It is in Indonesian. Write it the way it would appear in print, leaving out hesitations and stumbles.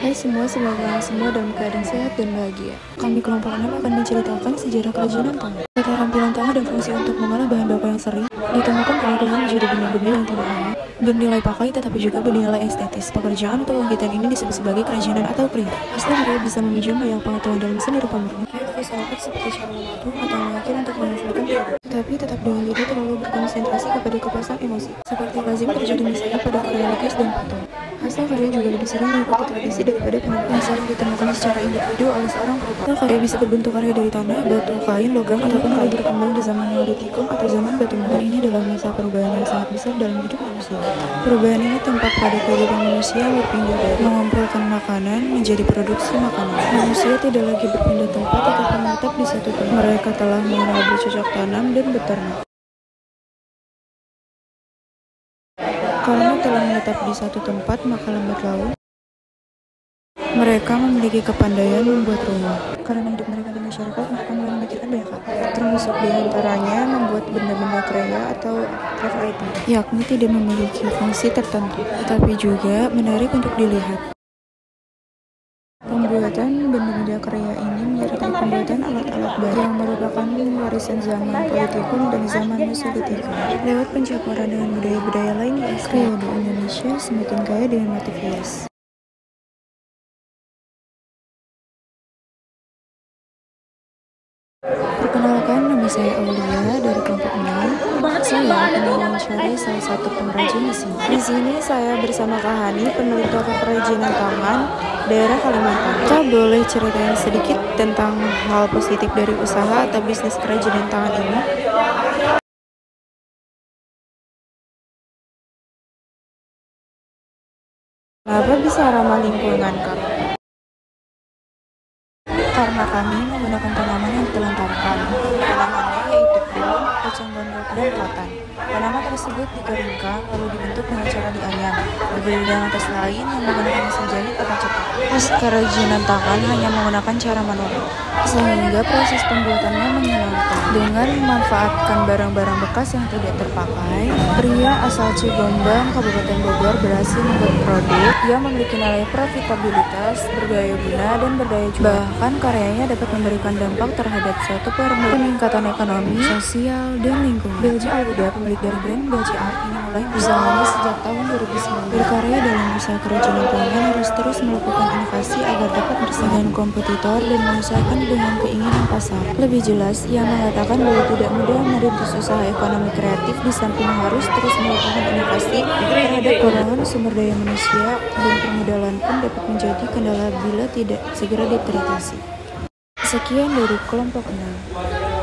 Hai semua, semoga semua dalam keadaan sehat dan bahagia. Kami kelompok 6 akan menceritakan sejarah kerajinan tangan. Keterampilan tangan dan fungsi untuk mengolah bahan baku yang sering ditemukan penggunaan menjadi benda-benda yang tidak hanya bernilai pakai tetapi juga bernilai estetis. Pekerjaan atau kegiatan ini disebut sebagai kerajinan atau kria. Hasil karya bisa menunjukkan banyak pengetahuan dalam seni rupa murni, usahakan seperti cara mematung atau mengakir untuk menghasilkan produk. Tetapi tetap dengan tidak terlalu berkonsentrasi kepada kepuasan emosi, seperti lazim terjadi misalnya pada karya lukis dan patung. Hasil karya juga lebih sering mengikuti tradisi daripada penampilan yang sering ditemukan secara individu oleh seorang pelukis. Hasil karya bisa berbentuk karya dari tanah, batu, kain, logam, ataupun kayu berkembang di zaman Neolitikum atau zaman batu bara. Ini adalah masa perubahan yang sangat besar dalam hidup manusia. Perubahan ini tampak pada kehidupan manusia yang berpindah dari mengumpulkan makanan menjadi produksi makanan. Manusia tidak lagi berpindah tempat tetapi menetap di satu tempat. Mereka telah mengenal bercocok tanam dan beternak. Karena telah menetap di satu tempat, maka lambat laun mereka memiliki kepandaian membuat rumah. Karena hidup mereka di masyarakat, mereka mulai memikirkan banyak hal, termasuk diantaranya membuat benda-benda karya atau craft item, yakni tidak memiliki fungsi tertentu, tetapi juga menarik untuk dilihat. Pembuatan benda-benda karya ini menyertai pembuatan alat-alat baru yang merupakan warisan zaman Neolitikum dan zaman Mesolitikum. Lewat pencampuran dengan budaya-budaya lain di Asia, Indonesia semakin kaya dengan motif hias. Perkenalkan, nama saya Aulia dari kelompok 6. Saya akan mewawancarai salah satu pengrajin di sini. Di sini saya bersama Kak Hani, peneliti kerajinan tangan daerah Kalimantan. Kak, boleh ceritain sedikit tentang hal positif dari usaha atau bisnis kerajinan tangan ini? Kenapa bisa ramah lingkungan, Kak? Karena kami menggunakan tanaman yang ditelantarkan. Tanamannya yaitu daun, kacang gondok, dan rotan. Tanaman tersebut dikeringkan lalu dibentuk dengan cara dianyam. Berbeda dengan atas lain yang menggunakan mesin jahit atau cetak. Proses kerajinan tangan hanya menggunakan cara manual, sehingga proses pembuatannya menyenangkan. Dengan memanfaatkan barang-barang bekas yang tidak terpakai, pria asal Cigombang, Kabupaten Bogor berhasil membuat produk yang memiliki nilai profitabilitas, berdaya guna, dan berdaya jual. Bahkan karyanya dapat memberikan dampak terhadap suatu peningkatan ekonomi, sosial, dan lingkungan. Belji Alhuda, pemilik dari brand Belji Art, ini mulai usahanya sejak tahun 2009. Berkarya dalam usaha kerajinan tangan harus terus melakukan inovasi agar dapat bersaing dengan kompetitor dan menyesuaikan dengan keinginan pasar. Lebih jelas, ia mengatakan bahwa tidak mudah merintis usaha ekonomi kreatif di samping harus terus melakukan inovasi terhadap kekurangan sumber daya manusia, dan permodalan pun dapat menjadi kendala bila tidak segera diteratasi. Sekian dari kelompok 6.